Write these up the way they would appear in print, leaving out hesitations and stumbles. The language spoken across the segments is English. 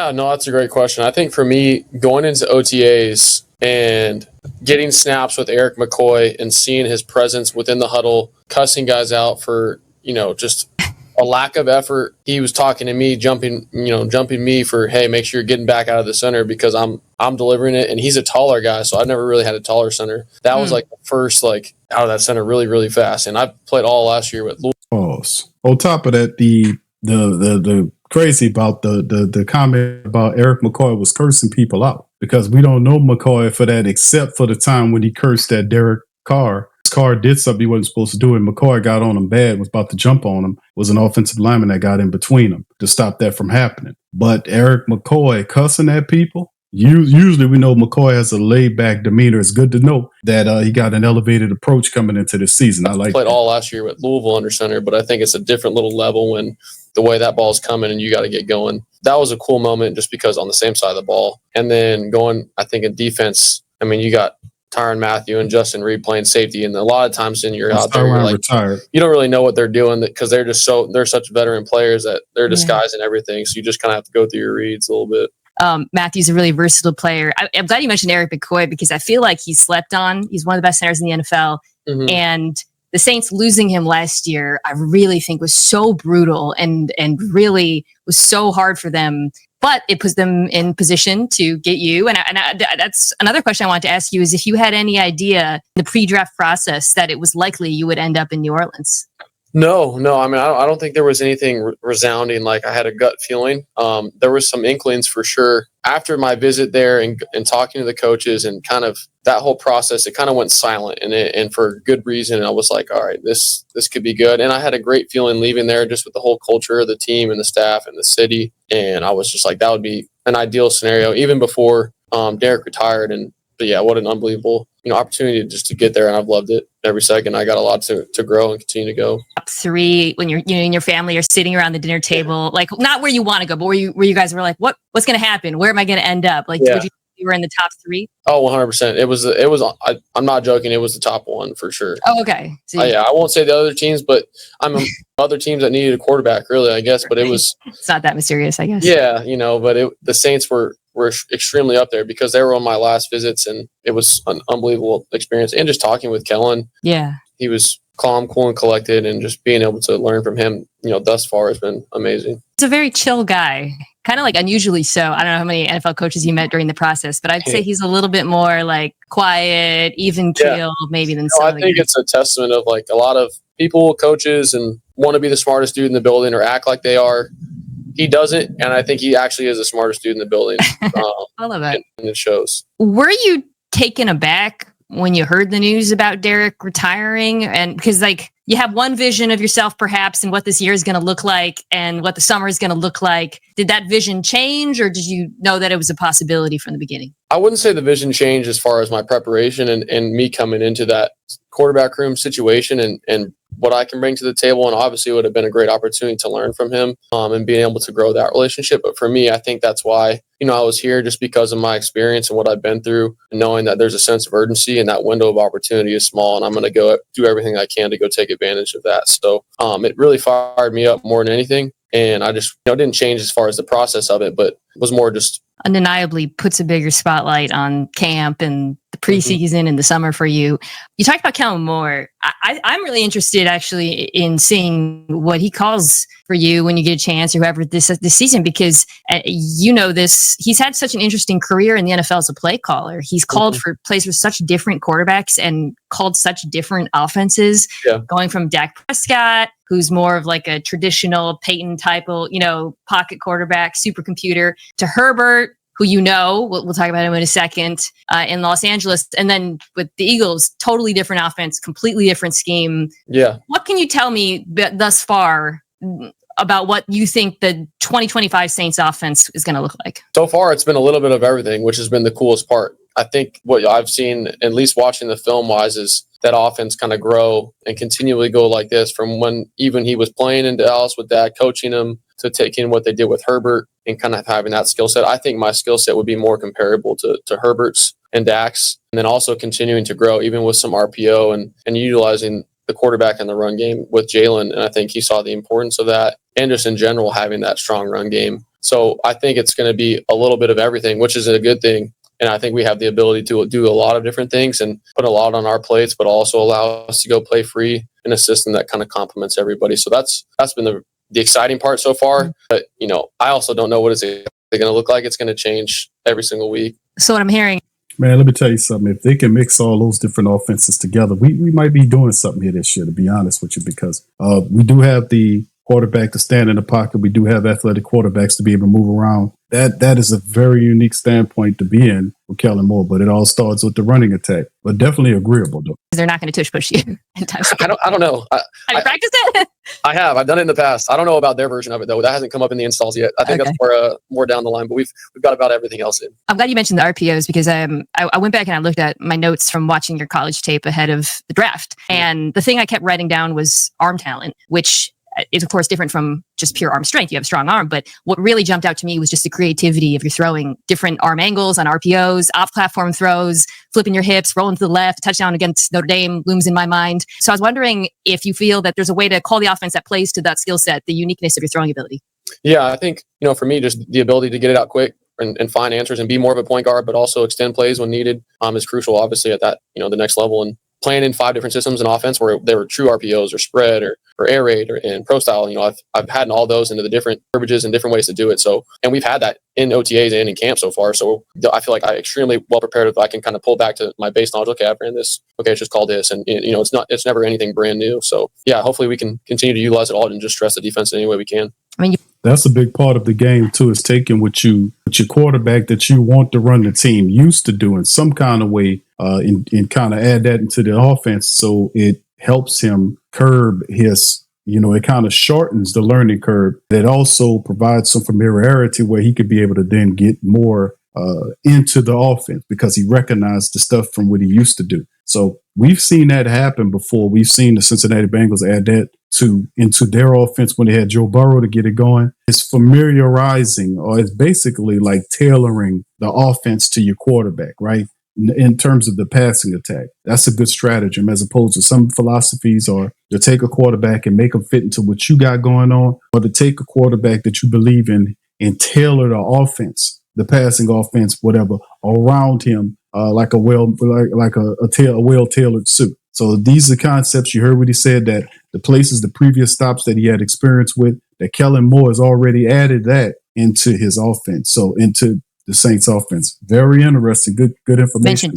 Yeah, no, that's a great question. I think for me, going into OTAs and getting snaps with Eric McCoy and seeing his presence within the huddle, cussing guys out for, just a lack of effort. He was talking to me, jumping me for, hey, make sure you're getting back out of the center because I'm delivering it. And he's a taller guy, so I've never really had a taller center. That was like the first out of that center really, really fast. And I played all last year with Louisville. Pause. On top of that, the crazy about the comment about Eric McCoy was cursing people out, because we don't know McCoy for that except for the time when he cursed at Derek Carr. Carr did something he wasn't supposed to do, and McCoy got on him bad, was about to jump on him. It was an offensive lineman that got in between them to stop that from happening. But Eric McCoy cussing at people, usually we know McCoy has a laid-back demeanor. It's good to know that he got an elevated approach coming into this season. I played all last year with Louisville under center, but I think it's a different little level when the way that ball's coming and you got to get going. That was a cool moment just because on the same side of the ball. And then going, I think in defense, you got Tyrann Mathieu and Justin Reed playing safety, and a lot of times when you're out there, you don't really know what they're doing because they're such veteran players that they're disguising everything. So you just kind of have to go through your reads a little bit. Matthew's a really versatile player. I'm glad you mentioned Eric McCoy because I feel like he's slept on. He's one of the best centers in the NFL, and the Saints losing him last year, I really think was so brutal and really was so hard for them. But it puts them in position to get you. And that's another question I wanted to ask you is if you had any idea in the pre-draft process that it was likely you would end up in New Orleans. No. I don't think there was anything resounding. Like I had a gut feeling. There was some inklings for sure. After my visit there and talking to the coaches and kind of that whole process, it kind of went silent and for good reason. And I was like, all right, this could be good. And I had a great feeling leaving there just with the whole culture of the team and the staff and the city. And I was just like, that would be an ideal scenario even before Derek retired. But yeah, what an unbelievable opportunity just to get there, and I've loved it every second. I got a lot to grow and continue to go. Top three when you're and your family are sitting around the dinner table, like not where you want to go, but where you guys were like, what's going to happen? Where am I going to end up? Like, would you were in the top three? Oh, 100%. It was. I'm not joking. It was the top one for sure. Oh, okay. So I won't say the other teams, but other teams that needed a quarterback, really, I guess. But it was. It's not that mysterious, I guess. Yeah, but the Saints were extremely up there because they were on my last visits, and it was an unbelievable experience. And just talking with Kellen, he was calm, cool, and collected, and just being able to learn from him, thus far has been amazing. He's a very chill guy, kind of like unusually so. I don't know how many NFL coaches you met during the process, but I'd say he's a little bit more like quiet, even keel, maybe than some. I think it's a testament of like a lot of people, coaches, and want to be the smartest dude in the building or act like they are. He doesn't, and I think he actually is the smartest dude in the building. I love that. And it shows. Were you taken aback when you heard the news about Derek retiring? And because you have one vision of yourself perhaps and what this year is going to look like and what the summer is going to look like. Did that vision change, or did you know that it was a possibility from the beginning? I wouldn't say the vision changed as far as my preparation and me coming into that quarterback room situation and what I can bring to the table. And obviously it would have been a great opportunity to learn from him and being able to grow that relationship. But for me, I think that's why, I was here just because of my experience and what I've been through, and knowing that there's a sense of urgency and that window of opportunity is small. And I'm going to go do everything I can to go take advantage of that. So it really fired me up more than anything. And I just didn't change as far as the process of it, but was more just undeniably puts a bigger spotlight on camp and the preseason and the summer for you. You talked about Kellen Moore. I'm really interested actually in seeing what he calls for you when you get a chance or whoever this season, because he's had such an interesting career in the NFL as a play caller. He's called for plays for such different quarterbacks and called such different offenses, going from Dak Prescott, who's more of like a traditional Peyton type of, pocket quarterback, supercomputer, to Herbert, who we'll talk about him in a second, in Los Angeles. And then with the Eagles, totally different offense, completely different scheme. Yeah. What can you tell me thus far about what you think the 2025 Saints offense is going to look like? So far, it's been a little bit of everything, which has been the coolest part. I think what I've seen, at least watching the film wise, is that offense kind of grow and continually go like this from when even he was playing in Dallas with Dak, coaching him, to taking what they did with Herbert and kind of having that skill set. I think my skill set would be more comparable to Herbert's and Dak's, and then also continuing to grow even with some RPO and utilizing the quarterback in the run game with Jalen. And I think he saw the importance of that, and just in general having that strong run game. So I think it's going to be a little bit of everything, which is a good thing. And I think we have the ability to do a lot of different things and put a lot on our plates, but also allow us to go play free in a system that kind of complements everybody. So that's been the exciting part so far. But, I also don't know what it's going to look like. It's going to change every single week. So what I'm hearing, man, let me tell you something. If they can mix all those different offenses together, we might be doing something here this year, to be honest with you, because we do have the quarterback to stand in the pocket. We do have athletic quarterbacks to be able to move around. That is a very unique standpoint to be in with Kellen Moore, but it all starts with the running attack. But definitely agreeable, though. they're not going to tush push you. I don't know. Have you practiced it? I have. I've done it in the past. I don't know about their version of it, though. That hasn't come up in the installs yet. I think that's more down the line, but we've got about everything else in. I'm glad you mentioned the RPOs because I went back and I looked at my notes from watching your college tape ahead of the draft. And the thing I kept writing down was arm talent, which is, of course, different from just pure arm strength. You have a strong arm. But what really jumped out to me was just the creativity of your throwing, different arm angles on RPOs, off-platform throws, flipping your hips, rolling to the left, touchdown against Notre Dame looms in my mind. So I was wondering if you feel that there's a way to call the offense that plays to that skill set, the uniqueness of your throwing ability. Yeah, I think, for me, just the ability to get it out quick and find answers and be more of a point guard, but also extend plays when needed is crucial, obviously, at that, the next level. And playing in 5 different systems in offense where they were true RPOs or spread or air raid or in pro style, I've had all those into the different verbiages and different ways to do it. So, and we've had that in OTAs and in camp so far. So I feel like I'm extremely well prepared if I can kind of pull back to my base knowledge. Okay, I've ran this. Okay, it's just called this. And, it's never anything brand new. So yeah, hopefully we can continue to utilize it all and just stress the defense any way we can. That's a big part of the game too, is taking what your quarterback that you want to run the team used to do in some kind of way and kind of add that into the offense. So it helps him curb his, it kind of shortens the learning curve. It also provides some familiarity where he could be able to then get more into the offense because he recognized the stuff from what he used to do. So we've seen that happen before. We've seen the Cincinnati Bengals add that into their offense when they had Joe Burrow to get it going. It's familiarizing, or it's basically like tailoring the offense to your quarterback, right? In terms of the passing attack. That's a good stratagem as opposed to some philosophies or to take a quarterback and make them fit into what you got going on, or to take a quarterback that you believe in and tailor the offense, the passing offense, whatever, around him, like a well-tailored suit. So these are concepts. You heard what he said, that the places, the previous stops that he had experience with, that Kellen Moore has already added that into his offense. So into the Saints offense. Very interesting. Good information.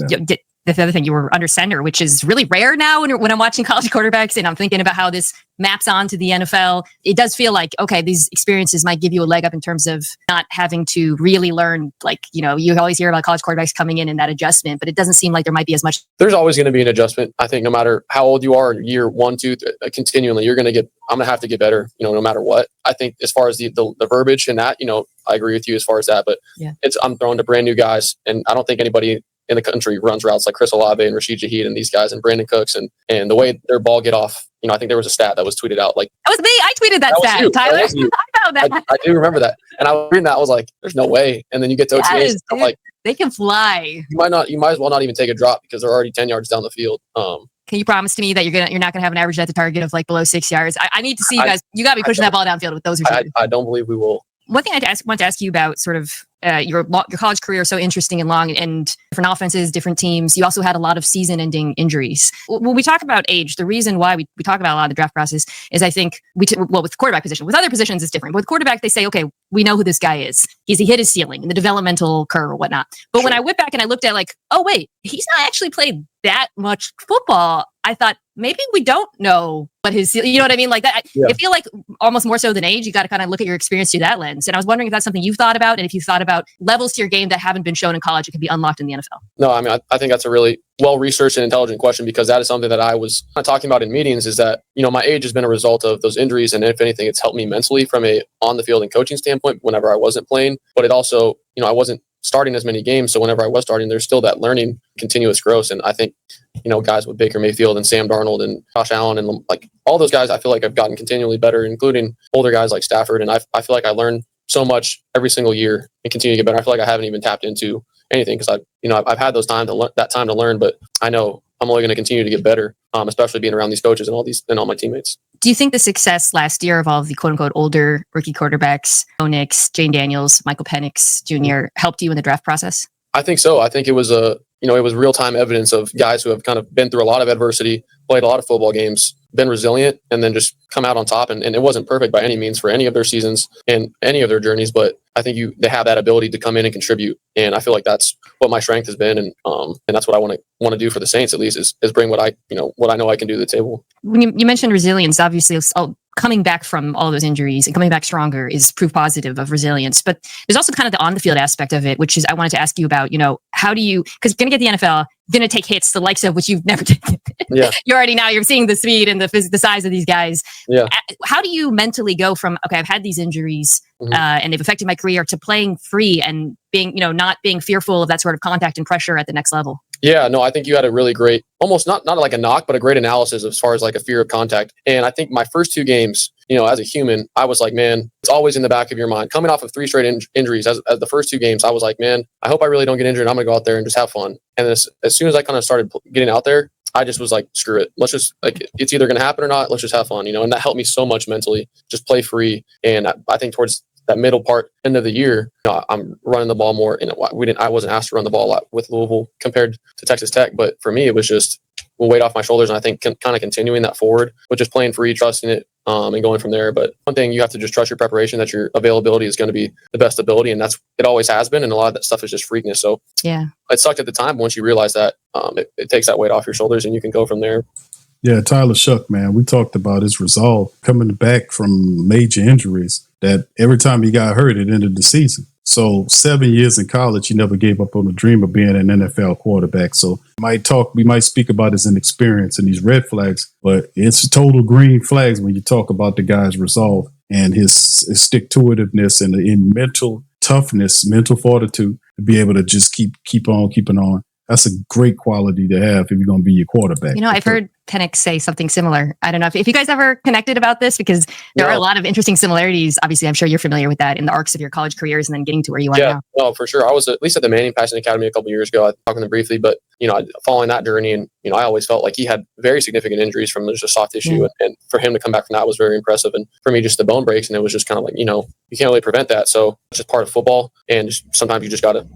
The other thing, you were under center, which is really rare now when I'm watching college quarterbacks and I'm thinking about how this maps on to the NFL. It does feel like, okay, these experiences might give you a leg up in terms of not having to really learn. Like, you always hear about college quarterbacks coming in and that adjustment, but it doesn't seem like there might be as much. There's always going to be an adjustment. I think no matter how old you are, year 1, 2, continually, I'm going to have to get better, no matter what. I think as far as the verbiage and that, I agree with you as far as that, but yeah, I'm throwing to brand new guys, and I don't think anybody in the country runs routes like Chris Olave and Rashid Shaheed and these guys and Brandon Cooks and the way their ball get off. I think there was a stat that was tweeted out. Like, that was me. I tweeted that stat, Tyler. I found that. I do remember that. And I was reading that. I was like, there's no way. And then you get to OTAs. I'm like, they can fly. You might as well not even take a drop because they're already 10 yards down the field. Can you promise to me that you're not gonna have an average at the target of like below 6 yards? I need to see you guys. You got to be pushing that ball downfield with those receivers. I don't believe we will. One thing I want to ask you about sort of your college career, so interesting and long, and different offenses, different teams. You also had a lot of season-ending injuries. When we talk about age, the reason why we talk about a lot of the draft process is I think with the quarterback position, with other positions it's different. But with quarterback, they say, okay, we know who this guy is. He hit his ceiling in the developmental curve or whatnot. But when I went back and I looked at like, oh wait, he's not actually played that much football. I thought maybe we don't know what his, you know what I mean? Like that, I feel like almost more so than age, you got to kind of look at your experience through that lens. And I was wondering if that's something you've thought about, and if you thought about levels to your game that haven't been shown in college, it could be unlocked in the NFL. No, I mean, I think that's a really well-researched and intelligent question, because that is something that I was talking about in meetings, is that, my age has been a result of those injuries. And if anything, it's helped me mentally from a on the field and coaching standpoint whenever I wasn't playing. But it also, I wasn't starting as many games. So whenever I was starting, there's still that learning, continuous growth. And I think, guys with Baker Mayfield and Sam Darnold and Josh Allen and like all those guys, I feel like I've gotten continually better, including older guys like Stafford. And I feel like I learn so much every single year and continue to get better. I feel like I haven't even tapped into anything because I've had those time to learn, but I know I'm only going to continue to get better, especially being around these coaches and all my teammates. Do you think the success last year of all of the quote unquote older rookie quarterbacks, Bo Nix, Jane Daniels, Michael Penix Jr. helped you in the draft process? I think so. I think it was it was real time evidence of guys who have kind of been through a lot of adversity, played a lot of football games, been resilient, and then just come out on top. And it wasn't perfect by any means for any of their seasons and any of their journeys, but I think they have that ability to come in and contribute. And I feel like that's what my strength has been, and that's what I want to do for the Saints at least is bring what I know I can do to the table. When you mentioned resilience, obviously coming back from all those injuries and coming back stronger is proof positive of resilience. But there's also kind of the on the field aspect of it, which is I wanted to ask you about, how do you, because you're going to get the NFL, going to take hits, the likes of which you've never taken. Yeah. You're seeing the speed and the size of these guys. Yeah. How do you mentally go from, okay, I've had these injuries and they've affected my career to playing free and being, not being fearful of that sort of contact and pressure at the next level? Yeah, no, I think you had a really great, almost not like a knock, but a great analysis as far as like a fear of contact. And I think my first 2 games, as a human, I was like, man, it's always in the back of your mind. Coming off of 3 straight injuries, as the first 2 games, I was like, man, I hope I really don't get injured. I'm going to go out there and just have fun. And as soon as I kind of started getting out there, I just was like, screw it. Let's just it's either going to happen or not. Let's just have fun, and that helped me so much mentally, just play free. And I think towards that middle part, end of the year, I'm running the ball more. And I wasn't asked to run the ball a lot with Louisville compared to Texas Tech. But for me, it was just a weight off my shoulders. And I think kind of continuing that forward, but just playing free, trusting it, and going from there. But one thing, you have to just trust your preparation, that your availability is going to be the best ability. And it always has been. And a lot of that stuff is just freakness. So yeah, it sucked at the time. But once you realize that, it takes that weight off your shoulders and you can go from there. Yeah, Tyler Shough, man, we talked about his resolve coming back from major injuries, that every time he got hurt, it ended the season. So 7 years in college, he never gave up on the dream of being an NFL quarterback. So we might speak about his inexperience and these red flags, but it's total green flags when you talk about the guy's resolve and his stick-to-itiveness and in mental toughness, mental fortitude to be able to just keep on keeping on. That's a great quality to have if you're going to be your quarterback. I've heard Penix say something similar. I don't know if you guys ever connected about this, because there are a lot of interesting similarities. Obviously, I'm sure you're familiar with that in the arcs of your college careers and then getting to where you are now. Yeah, no, for sure. I was at least at the Manning Passing Academy a couple years ago. I talked to them briefly, but following that journey, and I always felt like he had very significant injuries from just a soft tissue, and for him to come back from that was very impressive. And for me, just the bone breaks, and it was just kind of like you can't really prevent that. So it's just part of football, and sometimes you just got to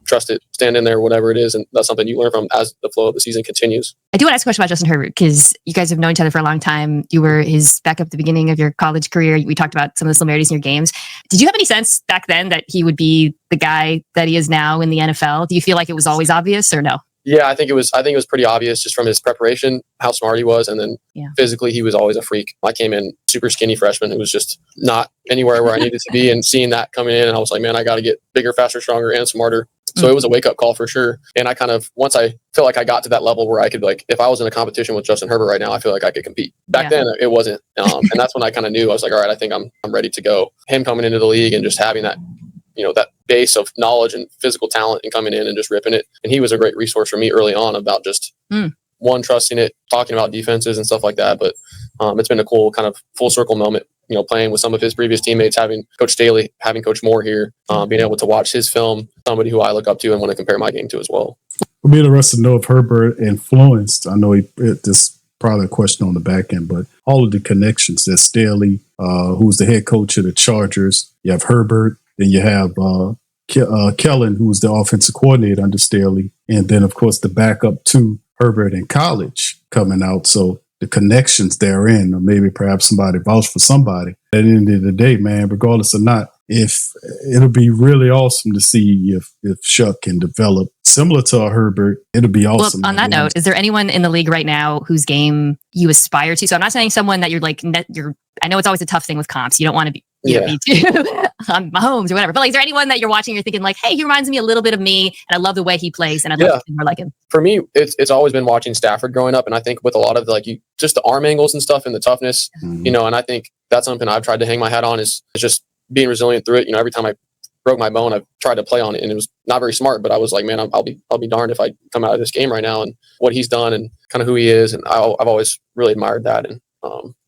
trust it, stand in there, whatever it is. And that's something you learn from as the flow of the season continues. I do want to ask a question about Justin Herbert, because you guys have known each other for a long time. You were his backup at the beginning of your college career. We talked about some of the similarities in your games. Did you have any sense back then that he would be the guy that he is now in the NFL? Do you feel like it was always obvious or no? Yeah, I think it was pretty obvious just from his preparation, how smart he was. And then physically, he was always a freak. I came in super skinny freshman who was just not anywhere where I needed to be. And seeing that coming in, and I was like, man, I got to get bigger, faster, stronger, and smarter. So it was a wake-up call for sure. And I kind of, once I feel like I got to that level where I could, if I was in a competition with Justin Herbert right now, I feel like I could compete. Back then, it wasn't. And that's when I kind of knew. I was like, all right, I think I'm ready to go. Him coming into the league and just having that, that base of knowledge and physical talent and coming in and just ripping it. And he was a great resource for me early on about just, one, trusting it, talking about defenses and stuff like that. But it's been a cool kind of full circle moment, playing with some of his previous teammates, having Coach Staley, having Coach Moore here, being able to watch his film, somebody who I look up to and want to compare my game to as well. We'll be interested to know if Herbert influenced, I know this probably a question on the back end, but all of the connections that Staley, who's the head coach of the Chargers, you have Herbert, then you have Kellen, who's the offensive coordinator under Staley, and then, of course, the backup to Herbert in college coming out. So the connections therein, or maybe perhaps somebody vouched for somebody. At the end of the day, man, regardless or not, if it'll be really awesome to see if Shough can develop similar to a Herbert, it'll be awesome. Well, on that note, is there anyone in the league right now whose game you aspire to? So I'm not saying someone that I know it's always a tough thing with comps. You don't want to be me too on Mahomes or whatever. But is there anyone that you're watching, you're thinking like, hey, he reminds me a little bit of me, and I love the way he plays, and I'd love to be more like him. For me, it's always been watching Stafford growing up, and I think with a lot of just the arm angles and stuff and the toughness, and I think that's something I've tried to hang my hat on is just being resilient through it. Every time I broke my bone, I've tried to play on it, and it was not very smart, but I was like, man, I'll be darned if I come out of this game right now, and what he's done and kind of who he is, and I've always really admired that, and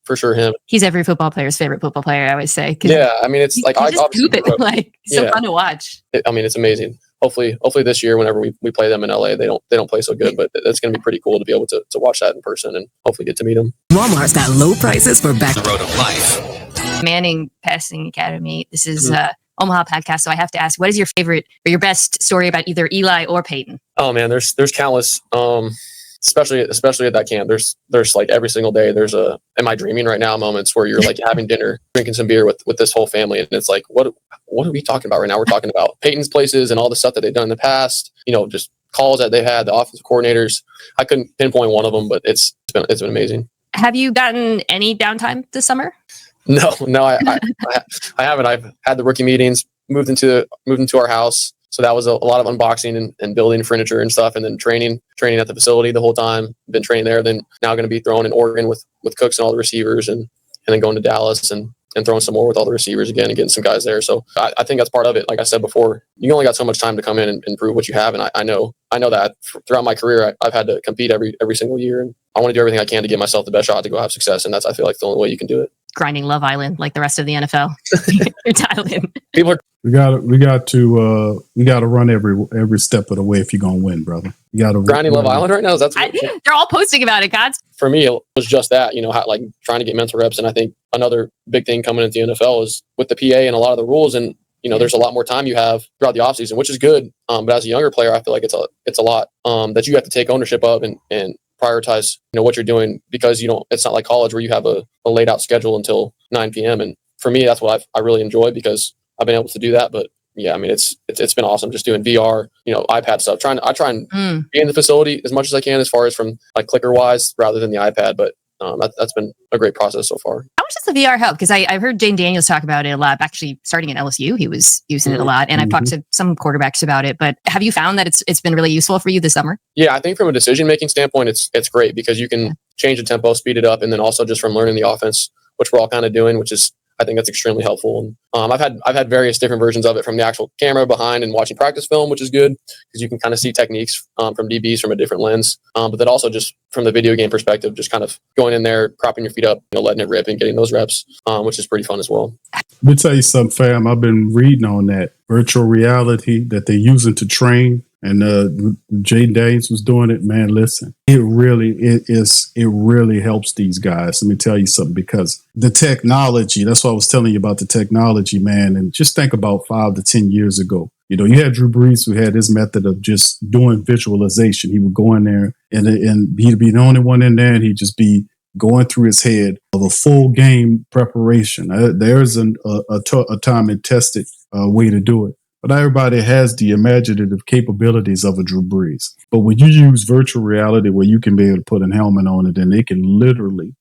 for sure him. He's every football player's favorite football player, I would say. Yeah, I mean, it's like I just scoop it, so fun to watch. It's amazing. hopefully this year, whenever we play them in LA, they don't play so good, but it's going to be pretty cool to be able to watch that in person and hopefully get to meet them. Walmart's got low prices for back the road of life. Manning Passing Academy. This is Omaha podcast, so I have to ask, what is your favorite or your best story about either Eli or Peyton? Oh man, there's countless. Especially at that camp, there's like every single day there's a am I dreaming right now moments where you're like having dinner, drinking some beer with this whole family, and it's like what are we talking about right now? We're talking about Peyton's places and all the stuff that they've done in the past, just calls that they've had, the offensive coordinators. I couldn't pinpoint one of them, but it's been amazing. Have you gotten any downtime this summer? No, I haven't. I've had the rookie meetings, moved into our house. So that was a lot of unboxing and building furniture and stuff, and then training at the facility the whole time. Been training there. Then now going to be thrown in Oregon with Cooks and all the receivers, and then going to Dallas and throwing some more with all the receivers again and getting some guys there. So I think that's part of it. Like I said before, you only got so much time to come in and prove what you have, and I know that throughout my career I've had to compete every single year, and I want to do everything I can to give myself the best shot to go have success, and that's I feel like the only way you can do it. Grinding Love Island like the rest of the NFL. You're dialed in. We got to run every step of the way if you're gonna win, brother. You got to grinding Love Island right now. They're all posting about it. God's for me, it was just that like trying to get mental reps, and I think another big thing coming into the NFL is with the PA and a lot of the rules, and there's a lot more time you have throughout the offseason, which is good. But as a younger player, I feel like it's a lot that you have to take ownership of and prioritize what you're doing, because it's not like college where you have a laid out schedule until 9 p.m. And for me, that's what I really enjoy, because I've been able to do that. But yeah, I mean, it's been awesome just doing VR, iPad stuff. I try and be in the facility as much as I can, as far as from like clicker wise, rather than the iPad. But that's been a great process so far. How much does the VR help? Because I've heard Jane Daniels talk about it a lot. Actually, starting at LSU, he was using it a lot, and I've talked to some quarterbacks about it. But have you found that it's been really useful for you this summer? Yeah, I think from a decision making standpoint, it's great, because you can change the tempo, speed it up, and then also just from learning the offense, which we're all kind of doing, which is I think that's extremely helpful. And I've had various different versions of it, from the actual camera behind and watching practice film, which is good because you can kind of see techniques from DBs from a different lens. But then also just from the video game perspective, just kind of going in there, propping your feet up, letting it rip and getting those reps, which is pretty fun as well. Let me tell you something, fam. I've been reading on that virtual reality that they're using to train. And Jaden Daniels was doing it. Man, listen, it really helps these guys. Let me tell you something, because the technology, that's what I was telling you about the technology, man. And just think about 5 to 10 years ago. You had Drew Brees, who had his method of just doing visualization. He would go in there and he'd be the only one in there, and he'd just be going through his head of a full game preparation. There's a time and tested way to do it. But everybody has the imaginative capabilities of a Drew Brees. But when you use virtual reality, where you can be able to put a helmet on it, and they can literally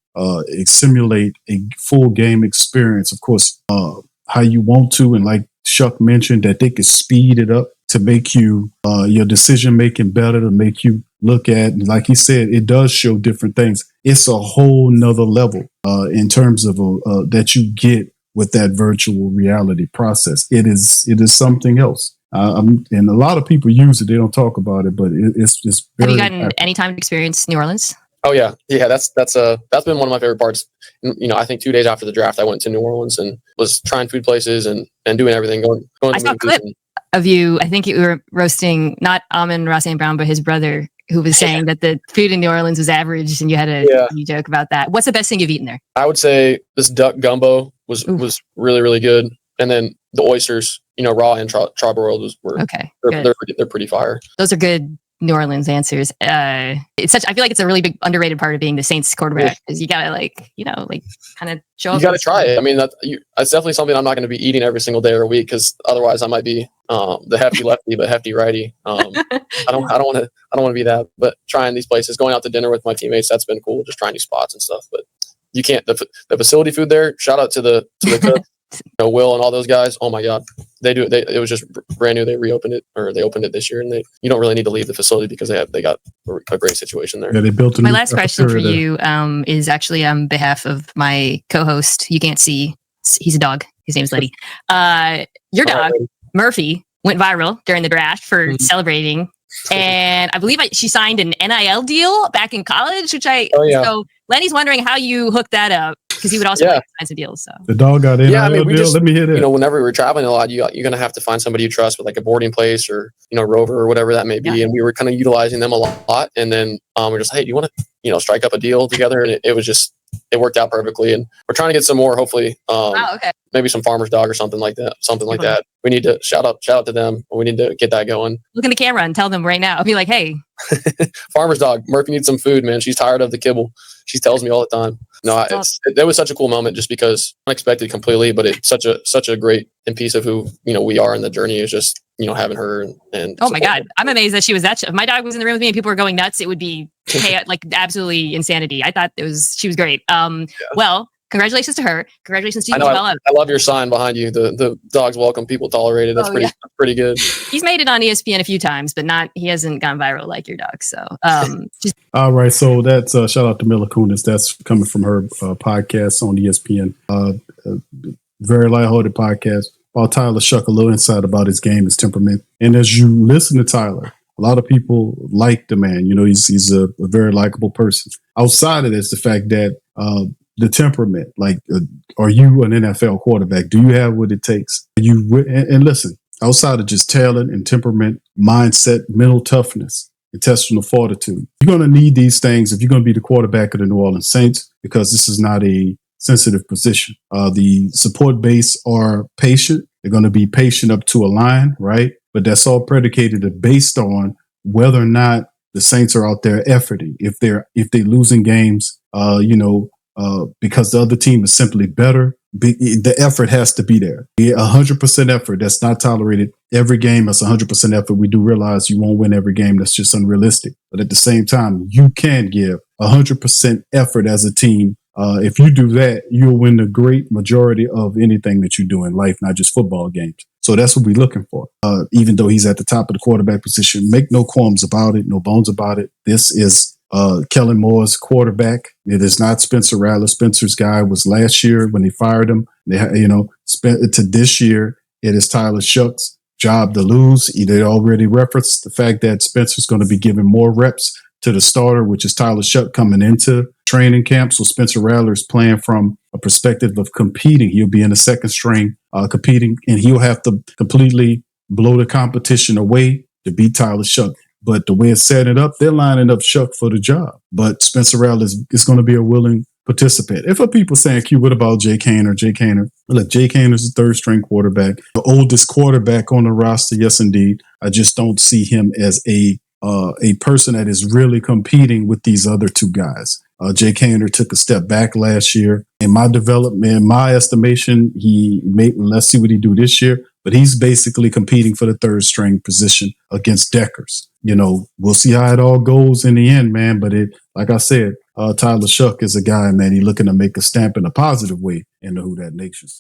simulate a full game experience, of course, how you want to. And like Shough mentioned, that they could speed it up to make you your decision making better, to make you look at. And like he said, it does show different things. It's a whole nother level in terms of that you get with that virtual reality process. It is something else. And a lot of people use it. They don't talk about it, but it's just very. Have you gotten any time to experience New Orleans? Oh yeah. That's been one of my favorite parts. I think 2 days after the draft, I went to New Orleans and was trying food places and doing everything. Going I saw a clip of you. I think you were roasting not Amon-Ra St. Brown, but his brother, who was saying that the food in New Orleans was average, and you had a joke about that. What's the best thing you've eaten there? I would say this duck gumbo was really, really good. And then the oysters, raw and charbroiled were okay. They're pretty fire. Those are good New Orleans answers. I feel like it's a really big underrated part of being the Saints quarterback, because you gotta kind of show up. You gotta try it. I mean, that's definitely something I'm not going to be eating every single day or week, because otherwise I might be the hefty lefty but hefty righty. I don't want to be that. But trying these places, going out to dinner with my teammates, that's been cool. Just trying new spots and stuff. But you can't. The facility food there. Shout out to the cook. Will and all those guys. Oh my God, they do it. It was just brand new. They reopened it, or they opened it this year, and you don't really need to leave the facility because they got a great situation there. Yeah, they built. My last question for you is actually on behalf of my co-host. You can't see. He's a dog. His name's Letty. Your dog Murphy went viral during the draft for celebrating And I believe she signed an NIL deal back in college, so Lenny's wondering how you hooked that up, because he would also like expensive deals. So the dog got in. Yeah, we deal. just, let me hear that. Whenever we're traveling a lot, you're going to have to find somebody you trust with like a boarding place or, Rover or whatever that may be. Yeah. And we were kind of utilizing them a lot. And then we're just, hey, do you want to, strike up a deal together? And it worked out perfectly. And we're trying to get some more, hopefully, maybe some farmer's dog or something like that. We need to shout out to them. We need to get that going. Look in the camera and tell them right now. I'll be like, hey, farmer's dog, Murphy needs some food, man. She's tired of the kibble. She tells me all the time. No, that was such a cool moment, just because unexpected completely, but it's such a great piece of who we are in the journey is just having her and oh my God, I'm amazed that she was that. If my dog was in the room with me and people were going nuts, it would be like absolutely insanity. I thought she was great. Well, congratulations to her. Congratulations to you as well. I love your sign behind you. The dog's welcome, people tolerated. That's pretty good. He's made it on ESPN a few times, but he hasn't gone viral like your dog. So, all right. So that's shout out to Mila Kunis. That's coming from her podcast on ESPN. Very lighthearted podcast about Tyler Shough, a little insight about his game, his temperament. And as you listen to Tyler, a lot of people like the man. He's a very likable person. Outside of this, the fact that the temperament, like, are you an NFL quarterback? Do you have what it takes? And listen, outside of just talent and temperament, mindset, mental toughness, intestinal fortitude, you're going to need these things if you're going to be the quarterback of the New Orleans Saints, because this is not a sensitive position. The support base are patient. They're going to be patient up to a line, right? But that's all predicated based on whether or not the Saints are out there efforting. If they're losing games, because the other team is simply better, the effort has to be there. 100% effort. That's not tolerated. Every game, that's 100% effort. We do realize you won't win every game. That's just unrealistic. But at the same time, you can give 100% effort as a team. If you do that, you'll win the great majority of anything that you do in life, not just football games. So that's what we're looking for. Even though he's at the top of the quarterback position, make no qualms about it, no bones about it. This is Kellen Moore's quarterback. It is not Spencer Rattler. Spencer's guy was last year when they fired him. To this year, it is Tyler Shough's job to lose. They already referenced the fact that Spencer's going to be giving more reps to the starter, which is Tyler Shough, coming into training camp. So Spencer Rattler is playing from a perspective of competing. He'll be in the second string competing, and he'll have to completely blow the competition away to beat Tyler Shough. But the way it's setting it up, they're lining up Shough for the job. But Spencer Rattler is going to be a willing participant. If for people saying, Q, what about Jay Kaner? Look, Jay Kaner's the third string quarterback, the oldest quarterback on the roster. Yes, indeed. I just don't see him as a person that is really competing with these other two guys. Jay Kaner took a step back last year. In my estimation, let's see what he do this year, but he's basically competing for the third string position against Deckers. We'll see how it all goes in the end, man. But like I said, Tyler Shough is a guy, man, he's looking to make a stamp in a positive way in the Who Dat Nation.